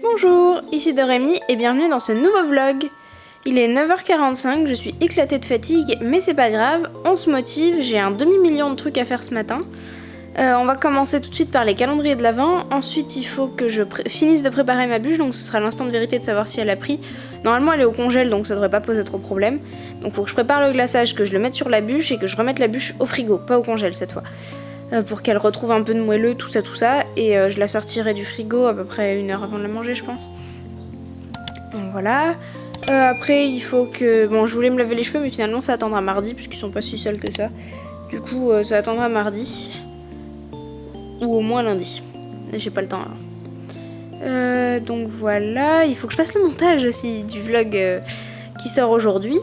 Bonjour, ici Dorémy et bienvenue dans ce nouveau vlog. Il est 9h45, je suis éclatée de fatigue, mais c'est pas grave, on se motive, j'ai un demi-million de trucs à faire ce matin. On va commencer tout de suite par les calendriers de l'Avent, ensuite il faut que je finisse de préparer ma bûche, donc ce sera l'instant de vérité de savoir si elle a pris. Normalement elle est au congèle, donc ça devrait pas poser trop de problème. Donc il faut que je prépare le glaçage, que je le mette sur la bûche et que je remette la bûche au frigo, pas au congèle cette fois. Pour qu'elle retrouve un peu de moelleux, tout ça, et je la sortirai du frigo à peu près 1 heure avant de la manger, je pense. Donc voilà. Après, il faut que... Bon, je voulais me laver les cheveux, mais finalement, ça attendra mardi, puisqu'ils sont pas si sales que ça. Du coup, ça attendra mardi. Ou au moins lundi. J'ai pas le temps, alors. Donc voilà. Il faut que je fasse le montage aussi du vlog qui sort aujourd'hui.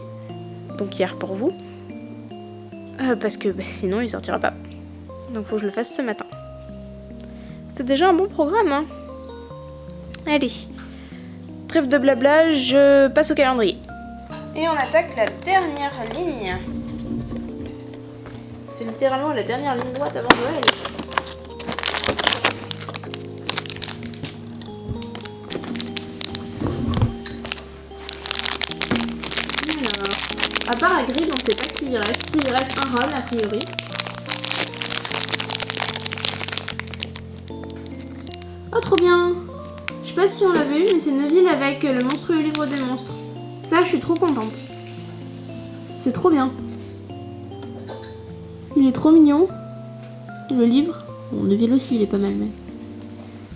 Donc hier pour vous. Parce que sinon, il sortira pas. Donc faut que je le fasse ce matin. C'est déjà un bon programme, hein. Allez. Trêve de blabla, je passe au calendrier. Et on attaque la dernière ligne. C'est littéralement la dernière ligne droite avant Noël. Alors, à part Hagrid, on sait pas qui il reste. S'il reste un Ron, a priori. Oh, trop bien! Je sais pas si on l'avait eu, mais c'est Neville avec le monstrueux livre des monstres. Ça, je suis trop contente. C'est trop bien. Il est trop mignon. Le livre. Bon, Neville aussi, il est pas mal, mais...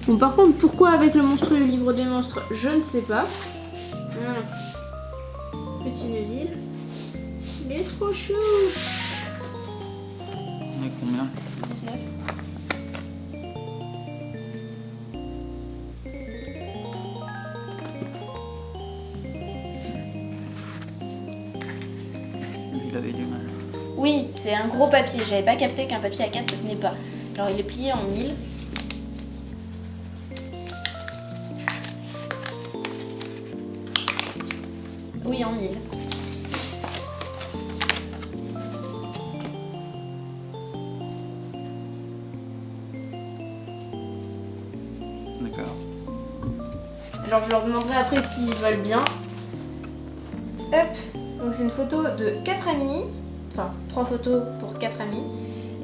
Bon, par contre, pourquoi avec le monstrueux livre des monstres, je ne sais pas. Voilà. Petit Neville. Il est trop chou. On est combien? 19. Il avait du mal. Oui, c'est un gros papier. J'avais pas capté qu'un papier A4 ça tenait pas. Alors il est plié en 1000. Oui, en 1000. D'accord. Alors je leur demanderai après s'ils veulent bien. Hop. Donc c'est une photo de 4 amis. Enfin, 3 photos pour 4 amis.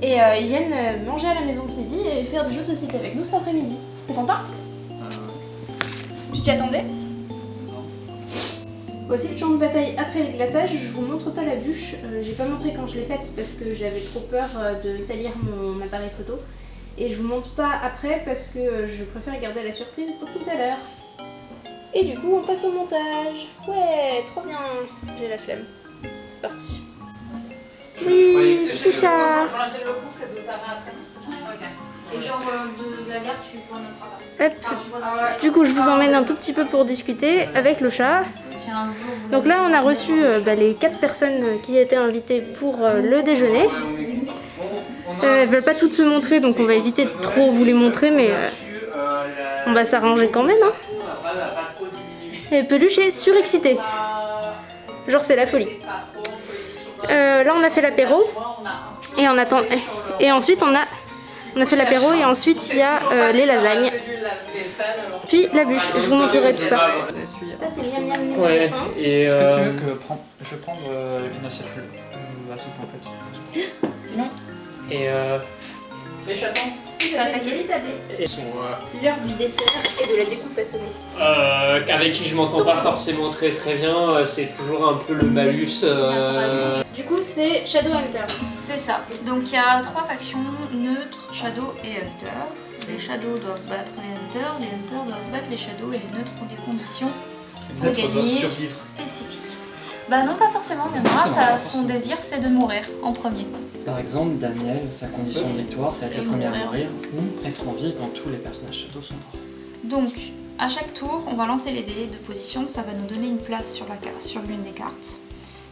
Et ils viennent manger à la maison ce midi et faire des jeux de société avec nous cet après-midi. T'es content? Tu t'y attendais? Non. Voici le champ de bataille après le glaçage. Je vous montre pas la bûche. J'ai pas montré quand je l'ai faite parce que j'avais trop peur de salir mon appareil photo. Et je vous montre pas après parce que je préfère garder la surprise pour tout à l'heure. Et du coup, on passe au montage. Ouais, trop bien. J'ai la flemme. C'est parti. Oui, Choucha. Pour l'appel le cours, c'est 2 arrêts après. Ok. Et genre de la gare, tu vois notre travail. Hop. Du coup, je vous emmène un tout petit peu pour discuter avec le chat. Donc là, on a reçu les 4 personnes qui étaient invitées pour le déjeuner. Elles veulent pas toutes se montrer, donc on va éviter de trop vous les montrer, mais on va s'arranger quand même. Hein. Et Peluche est surexcité. Genre, c'est la folie. Là, on a fait l'apéro. Et on attend. Et ensuite, on a fait l'apéro et ensuite il y a les lasagnes. Puis la bûche. Je vous montrerai tout ça. Ça, c'est miam miam miam. Ouais. Est-ce que tu veux que je prenne une assiette la soupe en fait? Non. Et les chatons. Tu vas attaquer les tablés. Ils sont L'heure du dessert et de la découpe a sonné. Avec qui je m'entends pas forcément très bien, c'est toujours un peu le malus. Du coup, c'est Shadowhunters. C'est ça. Donc il y a 3 factions, neutres, Shadow et Hunter. Les Shadows doivent battre les Hunters doivent battre les Shadows et les neutres ont des conditions pour gagner spécifiques. Bah non, pas forcément, mais moi, son désir c'est de mourir en premier. Par exemple, Daniel, sa condition de victoire, c'est être le premier à mourir ou être en vie quand tous les personnages Shadow sont morts. Donc, à chaque tour, on va lancer les dés de position, ça va nous donner une place sur l'une des cartes.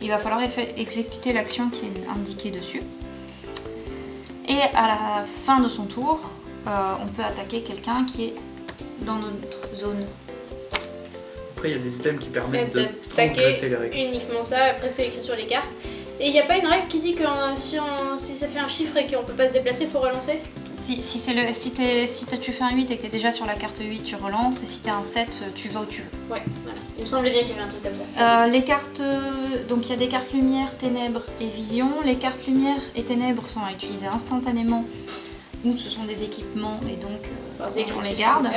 Il va falloir exécuter l'action qui est indiquée dessus. Et à la fin de son tour, on peut attaquer quelqu'un qui est dans notre zone. Après, il y a des items qui permettent de transgresser les règles. Uniquement ça, après c'est écrit sur les cartes. Et il n'y a pas une règle qui dit que si ça fait un chiffre et qu'on peut pas se déplacer, il faut relancer? Si tu fais un 8 et que t'es déjà sur la carte 8, tu relances, et si t'es un 7, tu vas où tu veux. Ouais, voilà. Il me semblait bien qu'il y avait un truc comme ça. Les cartes, donc il y a des cartes lumière, ténèbres et vision. Les cartes lumière et ténèbres sont à utiliser instantanément, ou ce sont des équipements et donc on les garde.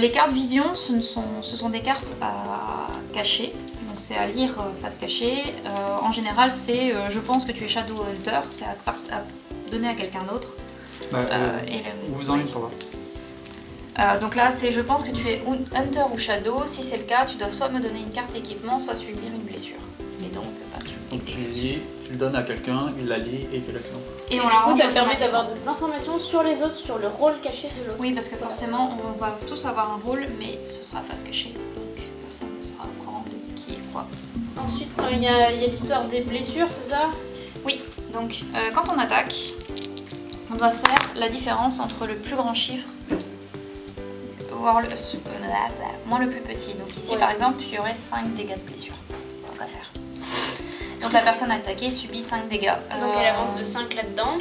Les cartes vision, ce sont des cartes à cacher, donc c'est à lire face cachée. En général, c'est je pense que tu es Shadow Hunter, c'est à donner à quelqu'un d'autre. Vous en êtes pour voir. Donc là, c'est je pense que tu es Hunter ou Shadow. Si c'est le cas, tu dois soit me donner une carte équipement, soit subir une blessure. Et donc, tu Donc tu exécutes. lis, tu le donnes à quelqu'un, il la lit et il fait l'action. Et on Du la coup, range ça te permet automatiquement. d'avoir des informations sur les autres, sur le rôle caché de l'autre. Oui, parce que forcément, on va tous avoir un rôle, mais ce sera face cachée. Donc personne ne sera au courant de qui est quoi. Ensuite, quand il y a l'histoire des blessures, c'est ça? Oui, donc quand on attaque, on doit faire la différence entre le plus grand chiffre voire moins le plus petit. Donc ici, Ouais. par exemple, il y aurait 5 dégâts de blessure. Donc à faire. Donc la personne attaquée subit 5 dégâts. Donc elle avance de 5 là-dedans.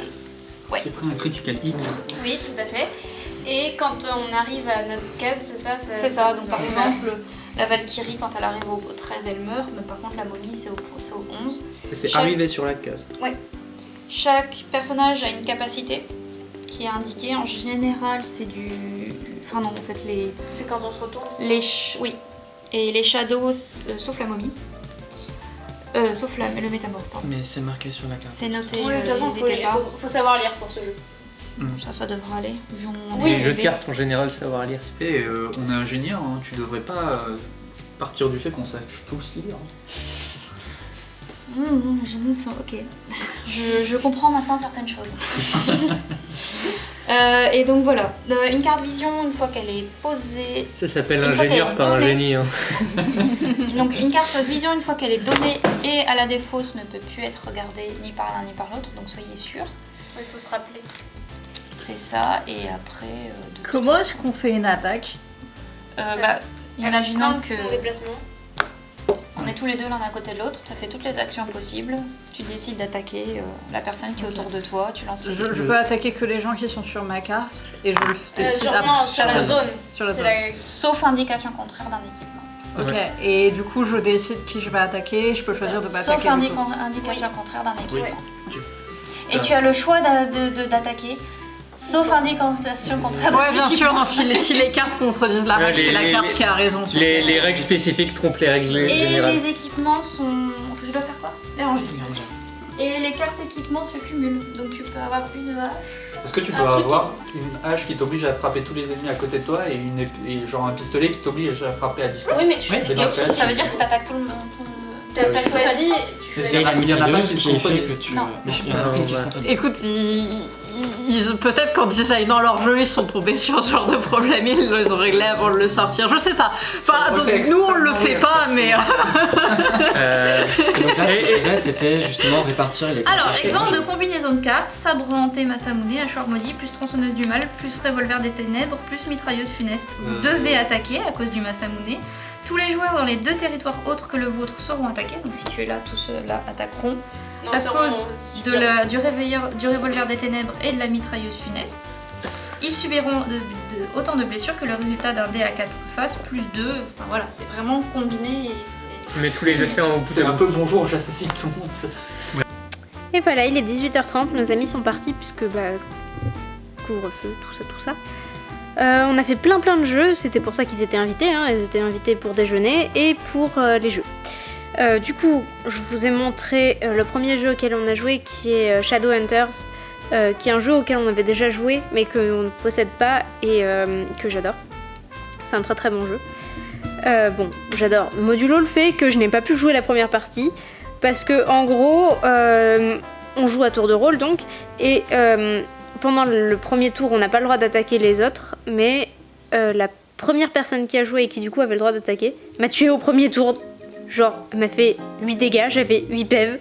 Ouais. C'est pris un critical hit. Oui, tout à fait. Et quand on arrive à notre case, c'est ça? C'est ça, donc par exemple, la Valkyrie, quand elle arrive au 13, elle meurt, mais par contre la momie, c'est au 11. C'est Chaque- arrivé sur la case. Chaque personnage a une capacité qui est indiquée. En général, c'est du... Enfin non, en fait, C'est quand on se retourne. oui. Et les shadows, sauf la momie. Sauf le métamorphe, pardon. Mais c'est marqué sur la carte. C'est noté, Oui, de toute façon, n'hésitez pas. faut savoir lire pour ce jeu. Ça devrait aller. Vu où on Oui, est Les jeux de arrivé. cartes en général, savoir lire. Et on est ingénieur, hein, tu devrais pas partir du fait qu'on sache tous lire. Ok. Je comprends maintenant certaines choses. Et donc voilà. Une carte vision, une fois qu'elle est posée. Ça s'appelle Une fois ingénieur, qu'elle est pas un donnée. génie. Hein. Donc une carte vision, une fois qu'elle est donnée et à la défausse, ne peut plus être regardée ni par l'un ni par l'autre. Donc soyez sûrs. Il faut se rappeler. C'est ça. Et après. Comment est-ce qu'on fait une attaque? Imaginons Prendre son que. déplacement. On est tous les deux l'un à côté de l'autre, tu as fait toutes les actions possibles, tu décides d'attaquer la personne qui est autour de toi, tu lances les dés. Je peux attaquer que les gens qui sont sur ma carte et je le décide Sur après. sur la zone. Sur la C'est zone. la- Sauf indication contraire d'un équipement. Ok, et du coup je décide qui je vais attaquer, je peux C'est choisir ça. de pas Sauf attaquer. du coup. indication contraire d'un équipement. Tu- Et tu as le choix d'attaquer, sauf indication contraire d'un Ouais, bien sûr, équipement. non, si les cartes contredisent la règle, c'est la carte qui a raison. Les règles spécifiques trompent les règles Et générales. les équipements sont... Je dois faire quoi? Les ranger. Et les cartes équipements se cumulent, donc tu peux avoir une hache. Est-ce que tu Un peux truc avoir une hache qui t'oblige à frapper tous les ennemis à côté de toi et, et genre un pistolet qui t'oblige à frapper à distance? Oui, mais tu Mais choisis. dans ce cas-là, Ça veut dire que tu attaques tout le monde. T'as tout à choisi. distance. Tu Il choisis. y en a- il y en a pas qui ce se qui fait contredisent. que tu... Non. Mais je sais Non, pas qui se ouais. contredisent. Écoute, peut-être qu'en designant leur jeu, ils sont tombés sur ce genre de problème, ils les ont réglés avant de le sortir, je sais pas. Enfin, le donc, fait nous on le extrêmement fait bien. pas, mais. Et donc là, ce que je faisais, c'était justement répartir les cartes. Alors, exemple de combinaison de cartes, sabre hanté Masamune, hachoir maudit, plus tronçonneuse du mal, plus revolver des ténèbres, plus mitrailleuse funeste. Vous devez attaquer à cause du Masamune. Tous les joueurs dans les 2 territoires autres que le vôtre seront attaqués, donc si tu es là, tous ceux-là attaqueront Non, à c'est cause vraiment- du revolver des ténèbres et de la mitrailleuse funeste. Ils subiront autant de blessures que le résultat d'un dé à 4 faces, plus 2. Enfin voilà, c'est vraiment combiné et c'est... Mais tous les effets en C'est un peu bonjour, j'assassine tout le monde. ça. Et voilà, il est 18h30, nos amis sont partis puisque couvre-feu, tout ça. On a fait plein de jeux, c'était pour ça qu'ils étaient invités, hein. Ils étaient invités pour déjeuner et pour les jeux. Du coup, je vous ai montré le premier jeu auquel on a joué qui est Shadowhunters, qui est un jeu auquel on avait déjà joué mais qu'on ne possède pas et que j'adore. C'est un très bon jeu. Bon, j'adore. Modulo le fait que je n'ai pas pu jouer la première partie parce que en gros, on joue à tour de rôle donc et pendant le premier tour, on n'a pas le droit d'attaquer les autres, mais la première personne qui a joué et qui du coup avait le droit d'attaquer m'a tué au premier tour. Genre, elle m'a fait 8 dégâts, j'avais 8 PV.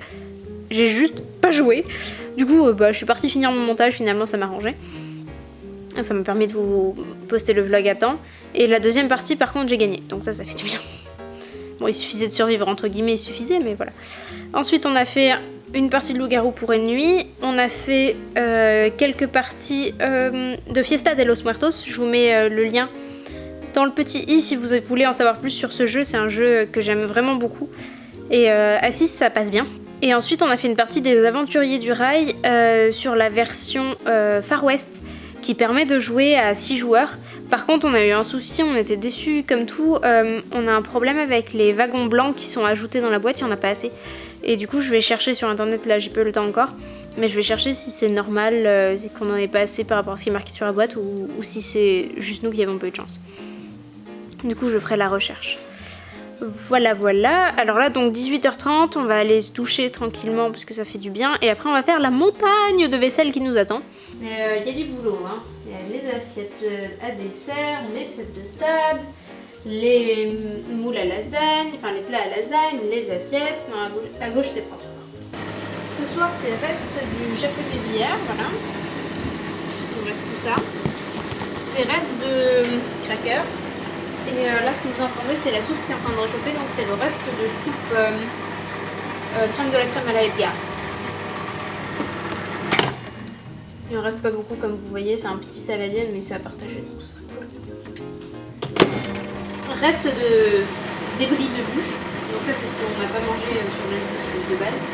J'ai juste pas joué. Du coup, je suis partie finir mon montage, finalement ça m'a arrangé. Ça m'a permis de vous poster le vlog à temps. Et la deuxième partie, par contre, j'ai gagné. Donc ça fait du bien. Bon, il suffisait de survivre, entre guillemets, il suffisait, mais voilà. Ensuite, on a fait une partie de Loup-garou pour une nuit. On a fait quelques parties de Fiesta de los Muertos. Je vous mets le lien dans le petit i si vous voulez en savoir plus sur ce jeu. C'est un jeu que j'aime vraiment beaucoup. Et à 6, ça passe bien. Et ensuite, on a fait une partie des Aventuriers du Rail sur la version Far West qui permet de jouer à 6 joueurs. Par contre, on a eu un souci, on était déçus comme tout. On a un problème avec les wagons blancs qui sont ajoutés dans la boîte, il n'y en a pas assez. Et du coup, je vais chercher sur internet, là j'ai peu le temps encore, mais je vais chercher si c'est normal, si qu'on n'en ait pas assez par rapport à ce qui est marqué sur la boîte ou si c'est juste nous qui avons pas eu de chance. Du coup, je ferai la recherche. Voilà. Alors là, donc 18h30, on va aller se doucher tranquillement parce que ça fait du bien. Et après, on va faire la montagne de vaisselle qui nous attend. Mais il y a du boulot, hein. Il y a les assiettes à dessert, les sets de table, les moules à lasagne, enfin les plats à lasagne, les assiettes. Non, à gauche c'est propre. Ce soir, c'est le reste du japonais d'hier, voilà. Il reste tout ça. C'est reste de crackers. Et là, ce que vous entendez, c'est la soupe qui est en train de réchauffer, donc c'est le reste de soupe crème de la crème à la Edgar. Il en reste pas beaucoup, comme vous voyez, c'est un petit saladier, mais c'est à partager, donc ce sera cool. Reste de débris de bûche, donc ça c'est ce qu'on n'a pas mangé sur les bûches de base.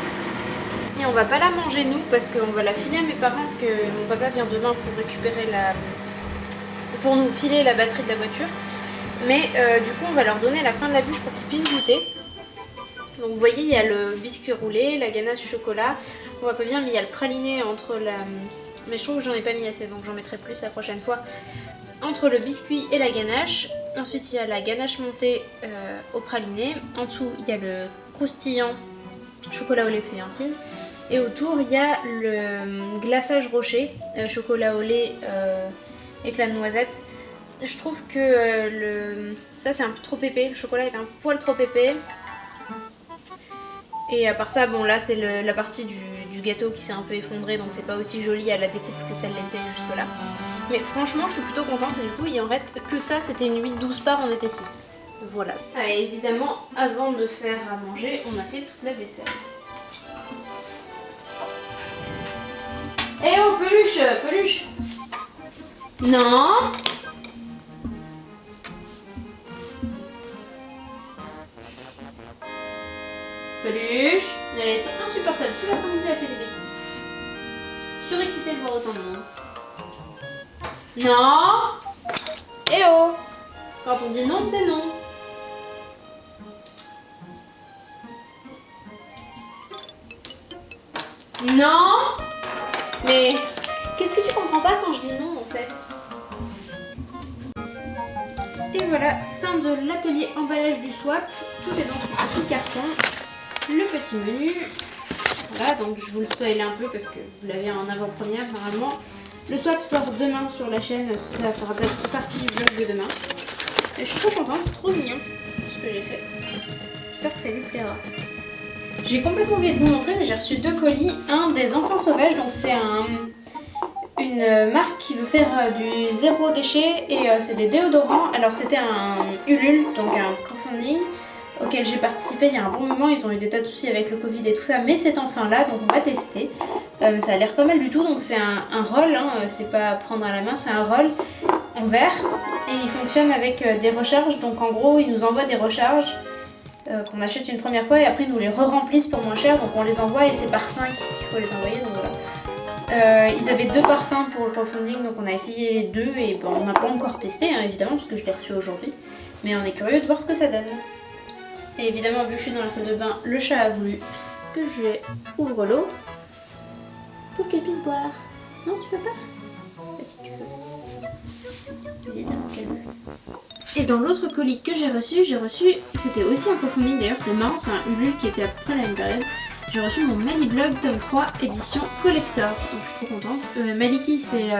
Et on va pas la manger nous, parce qu'on va la filer à mes parents, que mon papa vient demain pour récupérer pour nous filer la batterie de la voiture. Mais du coup on va leur donner la fin de la bûche pour qu'ils puissent goûter. Donc vous voyez il y a le biscuit roulé, la ganache chocolat. On voit pas bien mais il y a le praliné entre la... Mais je trouve que j'en ai pas mis assez donc j'en mettrai plus la prochaine fois. Entre le biscuit et la ganache. Ensuite il y a la ganache montée au praliné. En dessous il y a le croustillant chocolat au lait feuillantine. Et autour il y a le glaçage rocher, chocolat au lait éclat de noisette. Je trouve que ça c'est un peu trop épais, le chocolat est un poil trop épais. Et à part ça, bon là c'est la partie du gâteau qui s'est un peu effondrée, donc c'est pas aussi joli à la découpe que celle l'était jusque là. Mais franchement je suis plutôt contente et du coup il en reste que ça, c'était une 8-12 parts, on était 6. Voilà. Ah, et évidemment avant de faire à manger, on a fait toute la vaisselle. Eh oh peluche. Non. Peluche, elle a été insupportable. Tout l'après-midi, elle a fait des bêtises. Surexcitée de voir autant de monde. Non. Eh oh. Quand on dit non, c'est non. Non. Mais qu'est-ce que tu comprends pas quand je dis non en fait? Et voilà, fin de l'atelier emballage du swap. Tout est dans ce petit carton. Le petit menu, voilà, donc je vous le spoil un peu parce que vous l'avez en avant-première normalement. Le swap sort demain sur la chaîne, ça fera partie du vlog de demain. Et je suis trop contente, c'est trop mignon ce que j'ai fait. J'espère que ça lui plaira. J'ai complètement oublié de vous montrer, mais j'ai reçu 2 colis. Un des enfants sauvages, donc c'est une marque qui veut faire du zéro déchet et c'est des déodorants. Alors c'était un Ulule, donc un crowdfunding auquel j'ai participé il y a un bon moment. Ils ont eu des tas de soucis avec le Covid et tout ça, mais c'est enfin là, donc on va tester. Ça a l'air pas mal du tout, donc c'est un roll, hein, c'est pas à prendre à la main, c'est un roll en verre et il fonctionne avec des recharges. Donc en gros, ils nous envoient des recharges qu'on achète une première fois et après ils nous les re-remplissent pour moins cher, donc on les envoie et c'est par 5 qu'il faut les envoyer, donc voilà. Ils avaient 2 parfums pour le crowdfunding, donc on a essayé les 2 et bon, on n'a pas encore testé, hein, évidemment, parce que je l'ai reçu aujourd'hui, mais on est curieux de voir ce que ça donne. Et évidemment, vu que je suis dans la salle de bain, le chat a voulu que je ouvre l'eau pour qu'elle puisse boire. Non, tu veux pas? Bah, si tu veux. Évidemment qu'elle veut. Et dans l'autre colis que j'ai reçu, c'était aussi un crowdfunding d'ailleurs, c'est marrant, c'est un Ulule qui était à peu près la même période. J'ai reçu mon Maliblog tome 3 édition collector, donc je suis trop contente. Maliki c'est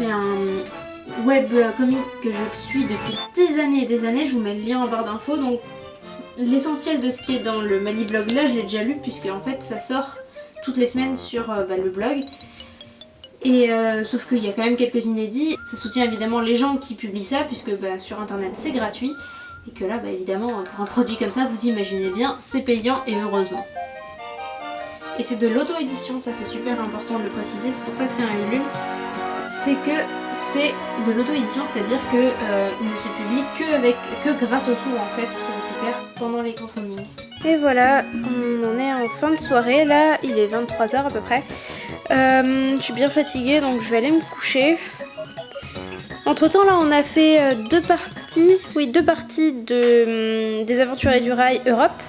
un web comic que je suis depuis des années et des années, je vous mets le lien en barre d'infos. Donc l'essentiel de ce qui est dans le Maliblog là je l'ai déjà lu puisque en fait ça sort toutes les semaines sur le blog. Et sauf qu'il y a quand même quelques inédits, ça soutient évidemment les gens qui publient ça puisque sur internet c'est gratuit. Et que là, évidemment, pour un produit comme ça, vous imaginez bien, c'est payant et heureusement. Et c'est de l'auto-édition, ça c'est super important de le préciser, c'est pour ça que c'est un Ulule. C'est que c'est de l'auto-édition, c'est-à-dire que il ne se publie que grâce aux sous en fait qu'il récupère pendant les crowdfunding. Et voilà, on en est en fin de soirée, là il est 23h à peu près. Je suis bien fatiguée donc je vais aller me coucher. Entre temps là on a fait deux parties des Aventuriers du Rail Europe.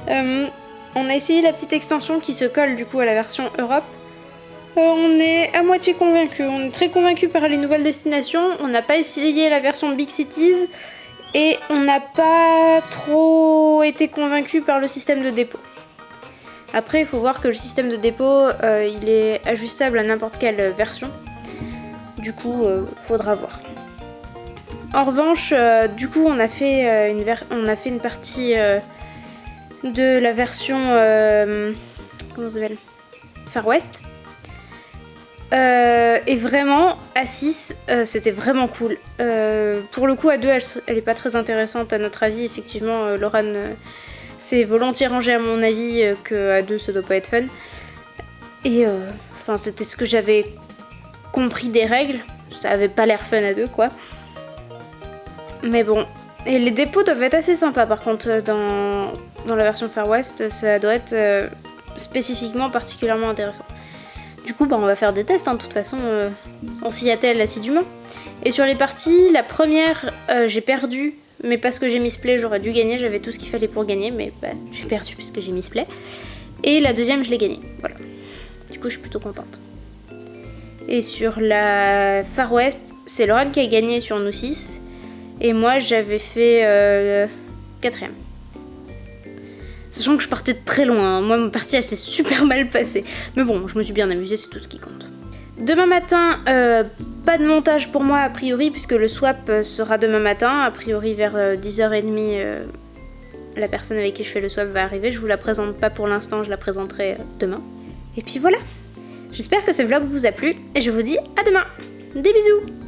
On a essayé la petite extension qui se colle du coup à la version Europe. On est à moitié convaincu, on est très convaincu par les nouvelles destinations, on n'a pas essayé la version Big Cities et on n'a pas trop été convaincu par le système de dépôt. Après il faut voir que le système de dépôt il est ajustable à n'importe quelle version, du coup faudra voir. En revanche du coup on a fait une partie de la version comment ça s'appelle, Far West. Et vraiment, à 6, c'était vraiment cool. Pour le coup, à 2, elle est pas très intéressante à notre avis. Effectivement, Loran s'est volontiers rangé à mon avis qu'à 2, ça doit pas être fun. Et c'était ce que j'avais compris des règles. Ça avait pas l'air fun à 2, quoi. Mais bon. Et les dépôts doivent être assez sympas, par contre, dans la version Far West, ça doit être spécifiquement particulièrement intéressant. Du coup, on va faire des tests, hein. De toute façon, on s'y attelle assidûment. Et sur les parties, la première, j'ai perdu, mais parce que j'ai misplay, j'aurais dû gagner, j'avais tout ce qu'il fallait pour gagner, mais j'ai perdu parce que j'ai misplay. Et la deuxième, je l'ai gagnée, voilà. Du coup, je suis plutôt contente. Et sur la Far West, c'est Loran qui a gagné sur nous 6, et moi, j'avais fait 4ème. Sachant que je partais de très loin, hein. Moi ma partie elle s'est super mal passée. Mais bon, je me suis bien amusée, c'est tout ce qui compte. Demain matin, pas de montage pour moi a priori, puisque le swap sera demain matin. A priori vers 10h30, la personne avec qui je fais le swap va arriver. Je vous la présente pas pour l'instant, je la présenterai demain. Et puis voilà. J'espère que ce vlog vous a plu, et je vous dis à demain. Des bisous!